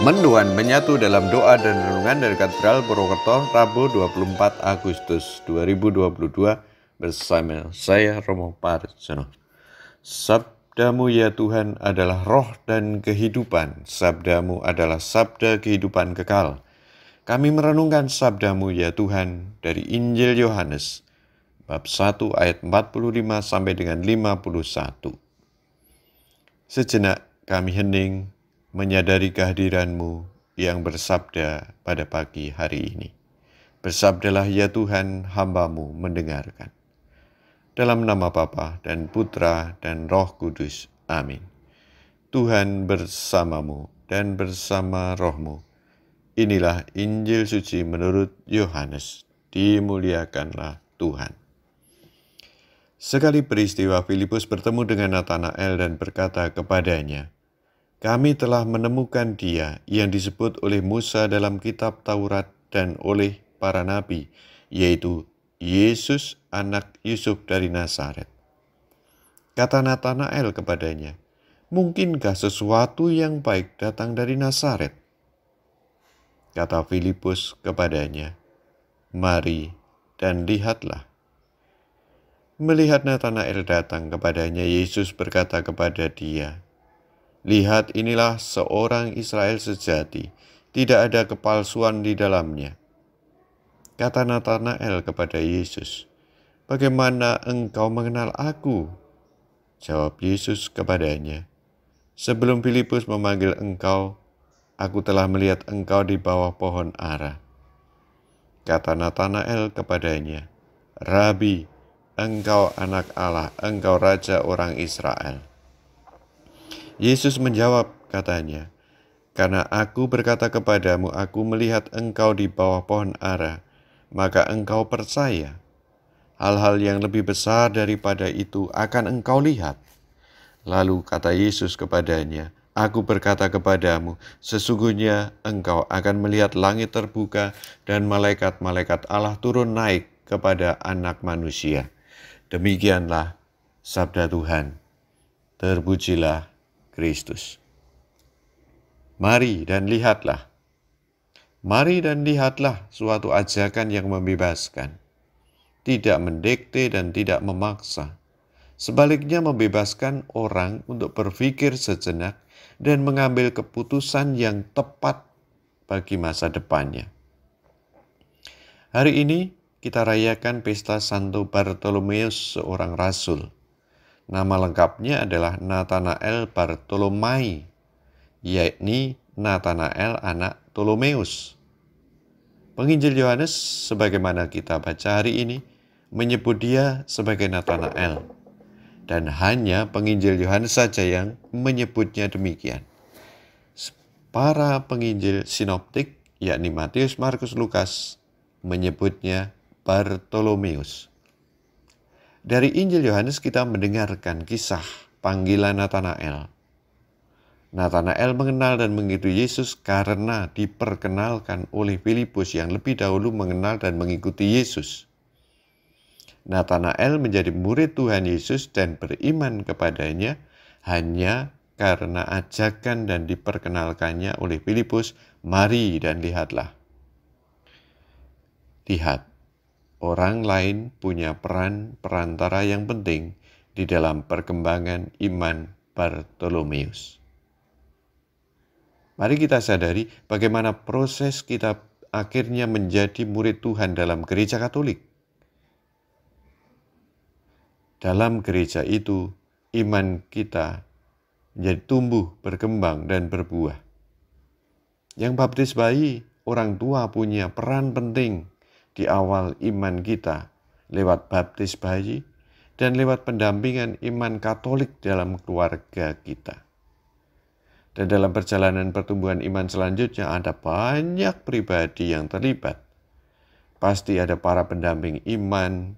Menduan menyatu dalam doa dan renungan dari Katedral Purwokerto, Rabu 24 Agustus 2022 bersama saya Romo Parjono. Sabdamu ya Tuhan adalah roh dan kehidupan, sabdamu adalah sabda kehidupan kekal. Kami merenungkan sabdamu ya Tuhan dari Injil Yohanes, bab 1 ayat 45 sampai dengan 51. Sejenak kami hening menyadari kehadiran-Mu yang bersabda pada pagi hari ini. Bersabdalah ya Tuhan, hamba-Mu mendengarkan. Dalam nama Bapa dan Putra dan Roh Kudus. Amin. Tuhan bersamamu dan bersama rohmu. Inilah Injil suci menurut Yohanes. Dimuliakanlah Tuhan. Sekali peristiwa Filipus bertemu dengan Natanael dan berkata kepadanya, "Kami telah menemukan Dia yang disebut oleh Musa dalam kitab Taurat dan oleh para nabi, yaitu Yesus anak Yusuf dari Nazaret." Kata Natanael kepadanya, "Mungkinkah sesuatu yang baik datang dari Nazaret?" Kata Filipus kepadanya, "Mari dan lihatlah." Melihat Natanael datang kepadanya, Yesus berkata kepada dia, "Lihat, inilah seorang Israel sejati, tidak ada kepalsuan di dalamnya." Kata Natanael kepada Yesus, "Bagaimana engkau mengenal aku?" Jawab Yesus kepadanya, "Sebelum Filipus memanggil engkau, aku telah melihat engkau di bawah pohon ara." Kata Natanael kepadanya, "Rabi, engkau anak Allah, engkau raja orang Israel." Yesus menjawab katanya, "Karena aku berkata kepadamu, aku melihat engkau di bawah pohon ara, maka engkau percaya. Hal-hal yang lebih besar daripada itu akan engkau lihat." Lalu kata Yesus kepadanya, "Aku berkata kepadamu, sesungguhnya engkau akan melihat langit terbuka dan malaikat-malaikat Allah turun naik kepada Anak Manusia." Demikianlah sabda Tuhan. Terpujilah Kristus. Mari dan lihatlah. Mari dan lihatlah suatu ajakan yang membebaskan. Tidak mendikte dan tidak memaksa. Sebaliknya membebaskan orang untuk berpikir sejenak dan mengambil keputusan yang tepat bagi masa depannya. Hari ini kita rayakan pesta Santo Bartolomeus, seorang rasul. Nama lengkapnya adalah Natanael Bartolomai, yakni Natanael anak Ptolemeus. Penginjil Yohanes sebagaimana kita baca hari ini menyebut dia sebagai Natanael, dan hanya penginjil Yohanes saja yang menyebutnya demikian. Para penginjil sinoptik yakni Matius, Markus, Lukas menyebutnya Bartolomeus. Dari Injil Yohanes kita mendengarkan kisah panggilan Natanael. Natanael mengenal dan mengikuti Yesus karena diperkenalkan oleh Filipus yang lebih dahulu mengenal dan mengikuti Yesus. Natanael menjadi murid Tuhan Yesus dan beriman kepadanya hanya karena ajakan dan diperkenalkannya oleh Filipus, "Mari dan lihatlah." Lihat, orang lain punya peran perantara yang penting di dalam perkembangan iman Bartolomeus. Mari kita sadari bagaimana proses kita akhirnya menjadi murid Tuhan dalam gereja Katolik. Dalam gereja itu, iman kita menjadi tumbuh, berkembang, dan berbuah. Yang baptis bayi, orang tua punya peran penting di awal iman kita lewat baptis bayi dan lewat pendampingan iman Katolik dalam keluarga kita. Dan dalam perjalanan pertumbuhan iman selanjutnya ada banyak pribadi yang terlibat. Pasti ada para pendamping iman,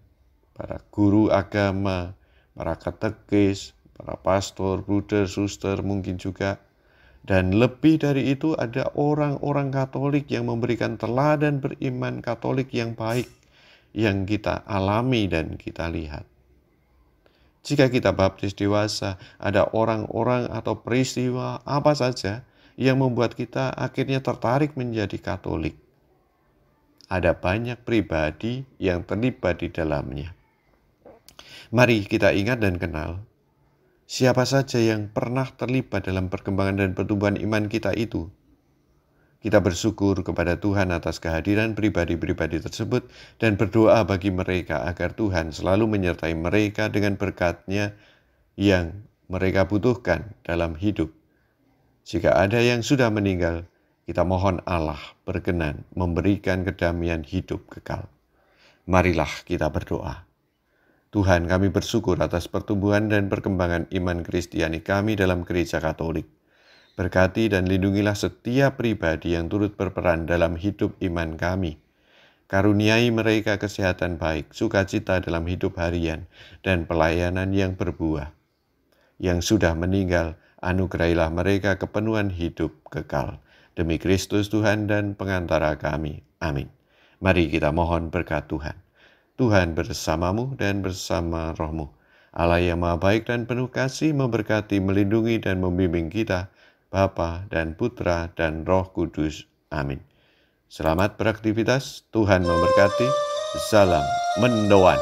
para guru agama, para katekis, para pastor, bruder, suster mungkin juga. Dan lebih dari itu ada orang-orang Katolik yang memberikan teladan beriman Katolik yang baik yang kita alami dan kita lihat. Jika kita baptis dewasa, ada orang-orang atau peristiwa apa saja yang membuat kita akhirnya tertarik menjadi Katolik. Ada banyak pribadi yang terlibat di dalamnya. Mari kita ingat dan kenal siapa saja yang pernah terlibat dalam perkembangan dan pertumbuhan iman kita itu. Kita bersyukur kepada Tuhan atas kehadiran pribadi-pribadi tersebut dan berdoa bagi mereka agar Tuhan selalu menyertai mereka dengan berkat-Nya yang mereka butuhkan dalam hidup. Jika ada yang sudah meninggal, kita mohon Allah berkenan memberikan kedamaian hidup kekal. Marilah kita berdoa. Tuhan, kami bersyukur atas pertumbuhan dan perkembangan iman Kristiani kami dalam Gereja Katolik. Berkati dan lindungilah setiap pribadi yang turut berperan dalam hidup iman kami. Karuniai mereka kesehatan baik, sukacita dalam hidup harian, dan pelayanan yang berbuah. Yang sudah meninggal, anugerahilah mereka kepenuhan hidup kekal. Demi Kristus Tuhan dan pengantara kami. Amin. Mari kita mohon berkat Tuhan. Tuhan bersamamu dan bersama rohmu. Allah yang maha baik dan penuh kasih memberkati, melindungi, dan membimbing kita, Bapa dan Putra dan Roh Kudus. Amin. Selamat beraktivitas, Tuhan memberkati. Salam mendoan.